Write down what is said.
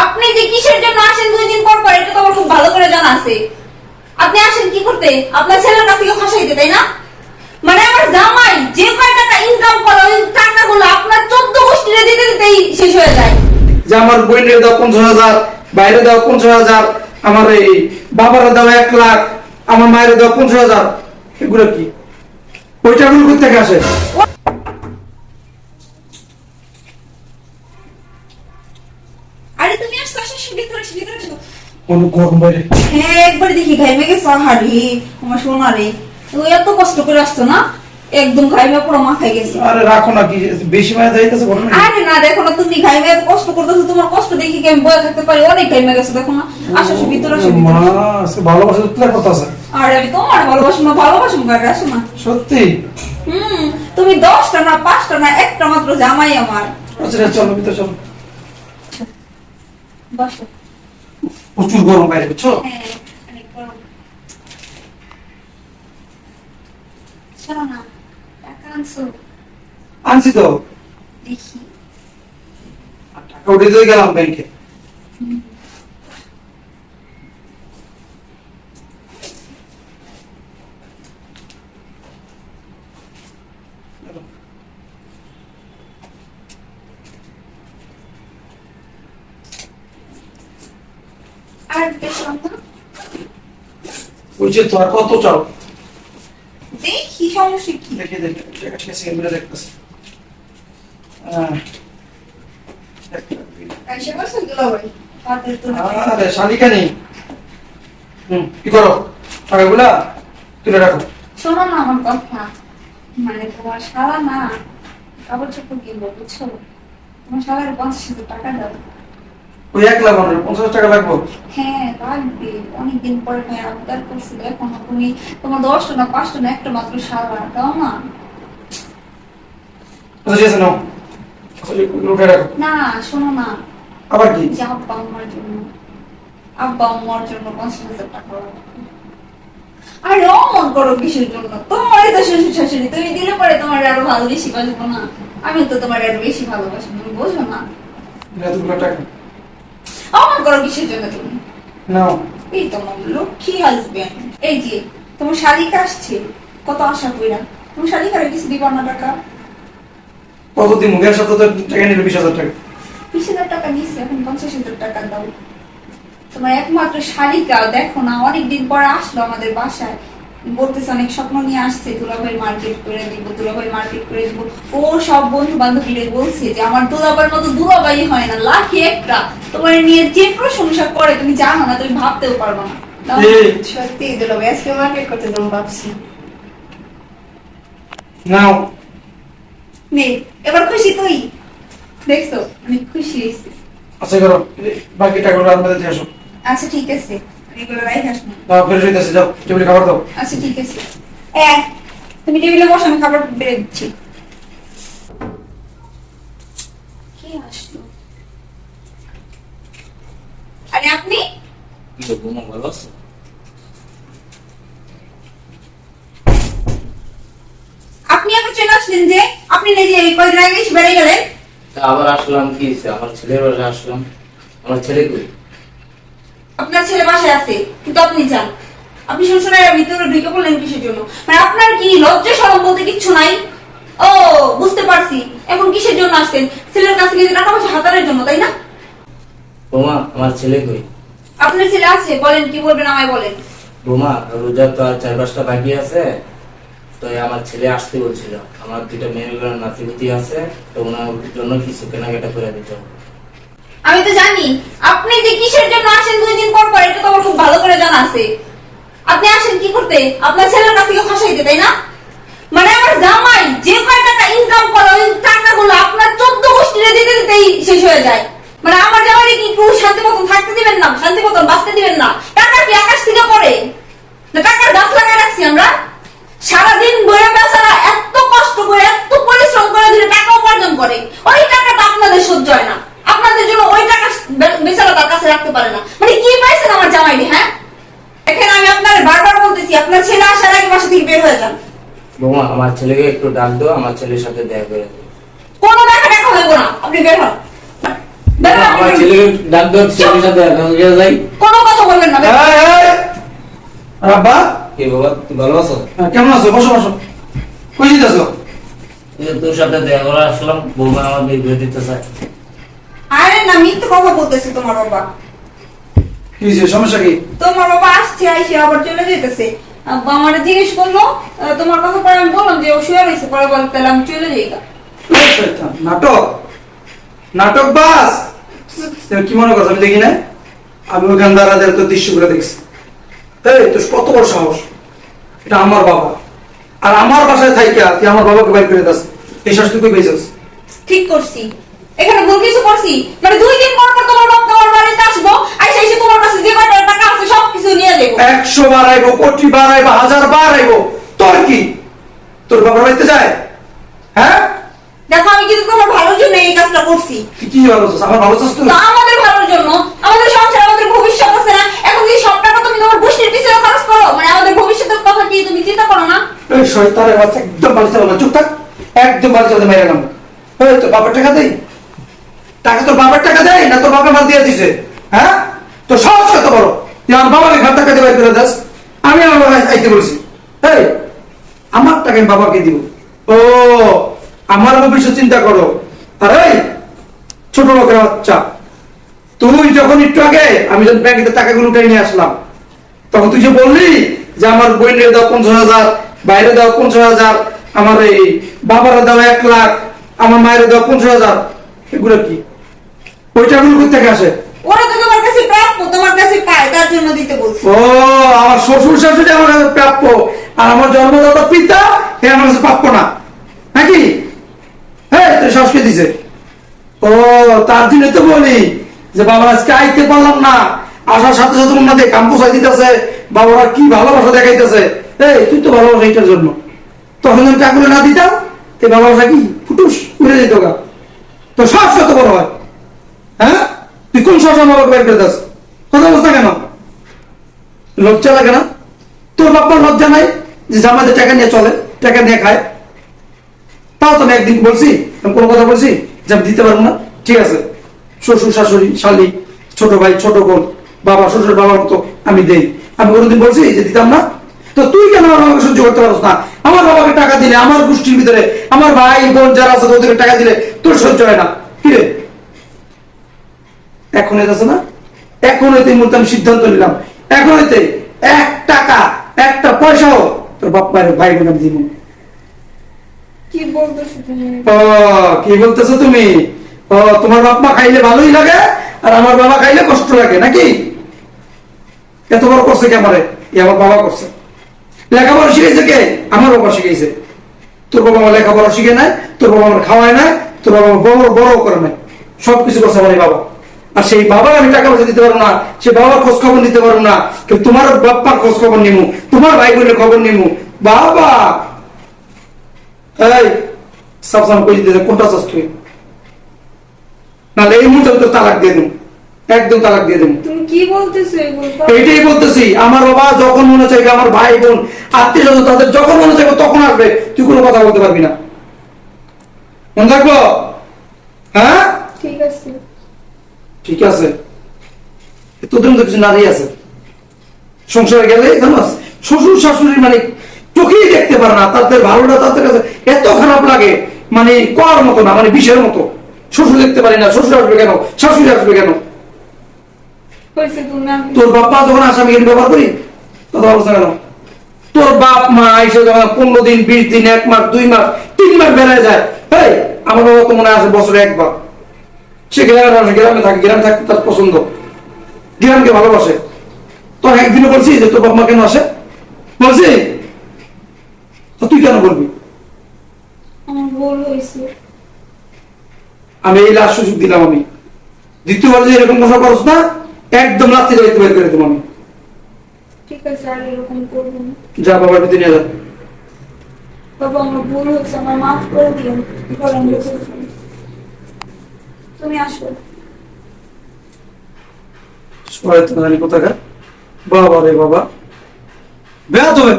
আপনি যে কিসের জন্য আসেন 2 দিন পর পর, এটা তো আমার খুব ভালো করে জানা আছে। আপনি আসেন কি করতে? আপনার ছেলের কাছ থেকে ফাঁসাইতে, তাই না? মানে আমার জামাই যে কয় টাকা ইনকাম করে ওই টাকাগুলো আপনার 14 গোষ্ঠীরে দিতে দিতেই শেষ হয়ে যায়। যে আমার বোনের দাও 50,000, বাইরে দাও 50,000, আমার এই বাবার দাও 1 লাখ, আমার মায়ের দাও 50,000, এগুলো কি? ওই টাকাগুলো কোথা থেকে আসে? আরে তুমি আসছো, আসো, ভিতরে এসো। কোন গরম বাইরে। হ্যাঁ, একবার দেখি ঘাইমে গেছে। হাড়ি আমার সোনা রে, ও এত কষ্ট করে আসতো না, একদম ঘাইমে পুরো মাথায় গেছে। আরে রাখো না, কি বেশি মায়া যাইতেছে ঘটনা? আরে না, দেখো না তুমি ঘাইমে এত কষ্ট করতেছো, তোমার কষ্ট দেখি কি আমি বয়ে থাকতে পারি? অনেক ঘাইমে গেছে, দেখো না। আসো ভিতরে আসো। মা আজকে ভালোবাসা তুলে কথা আছে। আরে আমি তোমার ভালোবাসি না, ভালোবাসুন কাকে? আসো না। সত্যি? তুমি 10টা না 5টা না একটা মাত্র জামাই আমার। আচ্ছা চলো ভিতরে চলো। বসো। প্রচুর গরম বাইরে, বুঝছো? হ্যাঁ, অনেক গরম। চলো না, টাকা আনছো? আনছি তো। দেখি। টাকা উঠে দিয়ে গেলাম ব্যাংকে। আর বেশি না? বুঝছি তো, আর কত চাও? দেখি, সমস্যা কি? দেখি টাকা ঠিক আছে, এমনি দেখতেছি। আইসা বসো দুলাভাই, হাতের তুলে। আরে শালিকা নেই। কি করো? টাকাগুলা তুলে রাখো। শোনো না আমার কথা, মানে তোমার শালা না কাপড় চোপড় কিনবো, বুঝছো? তোমার শালার 50,000 টাকা দাও। ওই 1 লাখ 50,000 টাকা লাগবো? হ্যাঁ লাগবে, অনেকদিন পরে ভাই আবদার করছি, দেখো না তুমি, তোমার 10টা না 5টা না একটা মাত্র শালা, দাও না। আচ্ছা ঠিক আছে, নাও। উঠে রাখো। না শোনো না, আবার কি? যে আব্বা আম্মার জন্য, আব্বা আম্মার জন্য 50,000 টাকা লাগবে। আরে অমন করো কিসের জন্য? তোমার তো শ্বশুর শাশুড়ি, তুমি দিলে পরে তোমার আরো ভালো বেশি বাসবো না? আমি তো তোমার আরো বেশি ভালোবাসি, তুমি বোঝো না? এতগুলো টাকা অমন করো কিসের জন্য তুমি? নাও। এই তোমার লক্ষ্মী হাজবেন্ড, এই যে তোমার শালিকা আসছে, কত আশা কইরা তোমার শালিকারে কিছু দিবা না টাকা? কতদিন মুখের সাথে তো টাকা নিল 20,000 টাকা। 20,000 টাকা নিচ্ছে, এখন 50,000 টাকা দাও। তোমার একমাত্র শালিকা, দেখো না অনেকদিন পর আসলো আমাদের বাসায়, বলতেছে অনেক স্বপ্ন নিয়ে আসছে, দুলাভাই মার্কেট করে দিব, দুলাভাই মার্কেট করে দিব। ও সব বন্ধু বান্ধবীরা বলছে যে আমার দুলাভাইয়ের মতো দুলাভাই হয় না, লাখে একটা। তোমার নিয়ে যে প্রশংসা করে তুমি জানো না, তুমি ভাবতেও পারবে না। দাও। সত্যি দুলাভাই আজকে মার্কেট করতে যাবো ভাবছি। নাও। নে, এবার খুশি তুই? দেখছো অনেক খুশি হয়েছে। আচ্ছা করো, বাকি টাকাগুলো আপনাদের দিয়ে আসো। আচ্ছা ঠিক আছে, আমি এগুলো রাই আসবো। দাও, ফেরত হইতেছে, যাও টেবিলে খাবার দাও। আচ্ছা ঠিক আছে, তুমি টেবিলে বসো, আমি খাবার বেড়ে দিচ্ছি। কে আসলো? আরে আপনি? ভালো আছো? আপনি আবার চলে আসলেন যে? আপনি না যে কয়দিন আগে এসে বেড়ে গেলেন? আবার আসলাম, কি আমার ছেলের বাসায় আসলাম। আমার ছেলে কই? আপনার ছেলে বাসায় আছে, কিন্তু আপনি যান। আপনি শ্বশুরের ভিতরে ঢুকে পড়লেন কিসের জন্য? মানে আপনার কি লজ্জা শরম বলতে কিচ্ছু নাই? ও বুঝতে পারছি, এখন কিসের জন্য আসছেন? ছেলের কাছে গিয়ে টাকা পয়সা হাতানোর জন্য, তাই না? বোমা, আমার ছেলে কই? আপনার ছেলে আছে, বলেন কি বলবেন আমায় বলেন। বোমা, রোজা তো আর 4-5টা বাকি আছে, তো আমার ছেলে আসতে বলছিল। আমার 2টা মেয়ের নাতিপুতি আছে, তো ওনার জন্য কিছু কেনাকাটা করে দিতে হবে। আমি তো জানি আপনি যে কিসের জন্য আসেন 2 দিন পর পর, এটা তো আমার খুব ভালো করে জানা আছে। আপনি আসেন কি করতে? আপনার ছেলের কাছ থেকে ফাঁসাইতে, তাই না? মানে আমার জামাই যে কয় টাকা ইনকাম করে ওই টাকাগুলো আপনার 14 গোষ্ঠীরে দিতে দিতেই শেষ হয়ে যায়। মানে আমার জামাইকে কি একটু শান্তি মতন থাকতে দিবেন না, শান্তি মতন বাঁচতে দিবেন না? টাকা কি আকাশ থেকে পড়ে? না টাকার গাছ লাগায় রাখছি আমরা? সারাদিন বইয়ে বেচারা এত কষ্ট করে এত পরিশ্রম করে ধরে টাকা উপার্জন করে, ওই টাকাটা আপনাদের সহ্য হয় না, আপনাদের জন্য ওই টাকা বেচারা তার কাছে রাখতে পারে না। মানে কি পাইছেন আমার জামাইকে? হ্যাঁ এখানে আমি আপনার বারবার বলতেছি, আপনার ছেলে আসার আগে বাসা থেকে বের হয়ে যান। বোমা, আমার ছেলেকে একটু ডাক দাও, আমার ছেলের সাথে দেখা করে দেবো। কোনো দেখা হইব না, আপনি বের হন, বের হন। আমার ছেলেকে ডাক দাও, ছেলের সাথে এখন গিয়ে যাই। কোনো কথা বলবেন না এই, এই, আব্বা কি বাবা, তুই ভালো আছো? কেমন আছো? বসো বসো। কই যেতেছো? এই যে তোর সাথে দেখা করে আসলাম, বৌমা আমার বিয়ে দিতে চায়। আরে না, মিথ্যে কথা বলতেছে তোমার বাবা। কি হয়েছে? সমস্যা কি? তোমার বাবা আসছে, আইসে আবার চলে যেতেছে। আমার জিজ্ঞেস করলো তোমার কথা, পরে আমি বললাম যে ও শুয়ে রয়েছে, পরে বল তাহলে আমি চলে যাই গা। এই শয়তান, নাটক নাটক বাস। তুমি কি মনে করছো আমি দেখি না? আমি ওখান দাঁড়াদের তো দৃশ্য করে দেখছি। এই তোর কত বড় সাহস! এটা আমার বাবা, আর আমার বাসায় থাইকা তুই আমার বাবাকে বাইর করে দাস। এই শ্বাস তুই পেয়েছিস? ঠিক করছি, এখানে ভুল কিছু করছি? মানে 2 দিন পর পর তোমার বাপ তোমার বাড়িতে আসবো, আইসা এসে তোমার কাছে যে কয়টা টাকা আছে সব কিছু নিয়ে যাবো। 100 বার আইবো, কোটি বার আইবো, 1000 বার আইবো। তোর কি? তোর বাবার বাড়িতে যায়? হ্যাঁ, দেখো আমি কিন্তু তোমার ভালোর জন্য এই কাজটা করছি। তুই কি ভালো চাস? আমার ভালো চাস তুই? তো আমাদের ভালোর জন্য, আমাদের সংসার, আমাদের ভবিষ্যৎ আছে না? এখন যদি সব টাকা তুমি তোমার গোষ্ঠীর পিছনে খরচ করো, মানে আমাদের ভবিষ্যতের কথা কি তুমি চিন্তা করো না? এই শয়তানের বাচ্চা, একদম বাড়ি চালাবো না। চুপ থাক, একদম বাড়ি চালাতে মেরে গেলাম। এই তোর বাবার টাকা দেই? টাকা তোর বাবার টাকা দেয় না তোর বাবা মাল দিয়ে দিছে? হ্যাঁ, তোর সাহস কত বড়! তুই আমার বাবাকে ঘর টাকা দিয়ে বাইর করে দাস? আমি আমার বাবা আইতে বলছি? এই আমার টাকা আমি বাবাকে দিব? ও, আমার ভবিষ্যৎ চিন্তা করো। আর এই ছোট লোকের বাচ্চা, তুই যখন একটু আগে আমি যখন ব্যাংকে টাকাগুলো উঠে নিয়ে আসলাম, তখন তুই যে বললি যে আমার বোনের দাও 50,000, বাইরে দাও 50,000, আমার এই বাবারা দাও 1 লাখ, আমার মায়ের দাও 50,000, এগুলো কি? ওই টাকাগুলো কোথা থেকে আসে? ওরা তো তোমার কাছে প্রাপ্য, তোমার কাছে পায়, তার জন্য দিতে বলছি। ও, আমার শ্বশুর শাশুড়ি আমার কাছে প্রাপ্য, আর আমার জন্মদাতা পিতা হে আমার কাছে প্রাপ্য না নাকি? হ্যাঁ, তুই সংস্কৃতি দিছে। ও, তার জন্য তো বলি যে বাবা আজকে আইতে পারলাম না, আসার সাথে সাথে ওনাদের কাম্পুসাই দিতেছে, বাবারা কি ভালোবাসা দেখাইতেছে। এই তুই তো ভালোবাসা এইটার জন্য, তখন আমি টাকাগুলো না দিতাম এই ভালোবাসা কি ফুটুস উড়ে যেত গা। তো শ্বাস কত বড় হয়? হ্যাঁ, তুই কোন শ্বাস আমার বাবাকে বের করে দাস? কথা বলছ না কেন? লজ্জা লাগে না? তোর বাবার লজ্জা নাই যে জামাতে টাকা নিয়ে চলে, টাকা নিয়ে খায়? তাও তো আমি একদিন বলছি, আমি কোনো কথা বলছি যে আমি দিতে পারবো না? ঠিক আছে, শ্বশুর শাশুড়ি শালি, ছোট ভাই ছোট বোন, বাবা শ্বশুর বাবার মতো আমি দেই। আমি কোনোদিন বলছি যে দিতাম না? তো তুই কেন আমার বাবাকে সহ্য করতে পারছ না? আমার বাবাকে টাকা দিলে, আমার গোষ্ঠীর ভিতরে আমার ভাই বোন যারা আছে ওদেরকে টাকা দিলে তোর সহ্য হয় না? কি রে, এখন আছে না? এখন হইতে মুহূর্তে আমি সিদ্ধান্ত নিলাম, এখন হইতে 1 টাকা 1টা পয়সাও তোর বাপ মায়ের ভাই বোন আমি দিব। কি বলতেছো তুমি? ও, কি বলতেছো তুমি? ও, তোমার বাপ মা খাইলে ভালোই লাগে আর আমার বাবা খাইলে কষ্ট লাগে নাকি? এত বড় করছে কে আমারে? আমার বাবা করছে। লেখাপড়া শিখেছে কে? আমার বাবা শিখেছে। তোর বাবা আমার লেখাপড়া শিখে নাই, তোর বাবা আমার খাওয়ায় নাই, তোর বাবা আমার বড় বড় করে নাই, সবকিছু করছে আমার এই বাবা। আর সেই বাবার আমি টাকা পয়সা দিতে পারবো না, সে বাবার খোঁজ খবর নিতে পারবো না, কিন্তু তোমার বাপ্পার খোঁজ খবর নিমু, তোমার ভাই বোনের খবর নিমু। বাবা, এই সাবধান করে দিতে, কোনটা চাস তুই? নাহলে এই মুহূর্তে তো তালাক দিয়ে দেবো, একদম তালাক দিয়ে দেবো। তুমি কি বলতেছো এগুলো? এইটাই বলতেছি, আমার বাবা যখন মনে চাইবে, আমার ভাই বোন আত্মীয় স্বজন তাদের যখন মনে চাইবে তখন আসবে, তুই কোনো কথা বলতে পারবি না। মনে থাকবো? হ্যাঁ, ঠিক আছে। ঠিক আছে। তোদের মধ্যে কিছু নারী আছে সংসারে গেলে জানাস, শ্বশুর শাশুড়ি মানে চোখেই দেখতে পারে না, তাদের ভালোটা তাদের কাছে এত খারাপ লাগে, মানে করার মতো না, মানে বিষের মতো। শ্বশুর দেখতে পারি না, শ্বশুর আসবে কেন, শাশুড়ি আসবে কেন? তোর বাপ মা যখন আসে আমি ব্যবহার করি, কথা বলছে কেন? তোর বাপ মা এসে যখন 15 দিন 20 দিন 1 মাস 2 মাস 3 মাস বেড়ায় যায়, এই আমার বাবা তো মনে আছে বছরে একবার, সে গ্রামে আসে, গ্রামে থাকে, গ্রামে থাকতে তার পছন্দ, গ্রামকে ভালোবাসে। তোর একদিনও বলছি যে তোর বাপ মা কেন আসে? বলছি? তো তুই কেন বলবি? আমার ভুল হয়েছে। আমি এই লাস্ট সুযোগ দিলাম, আমি দ্বিতীয়বার যে এরকম কথা করছ না, একদম রাত্রি যাইতে বের করে দেবো আমি। ঠিক আছে, আর এরকম করবো না। যা বাবার প্রতি নিয়ে যা। বাবা আমার ভুল হয়েছে, আমার মাফ করে দিন। বলেন তুমি আসো। সবাই তো জানি কোথাকার বাবা রে বাবা, বেয়াদ হবে।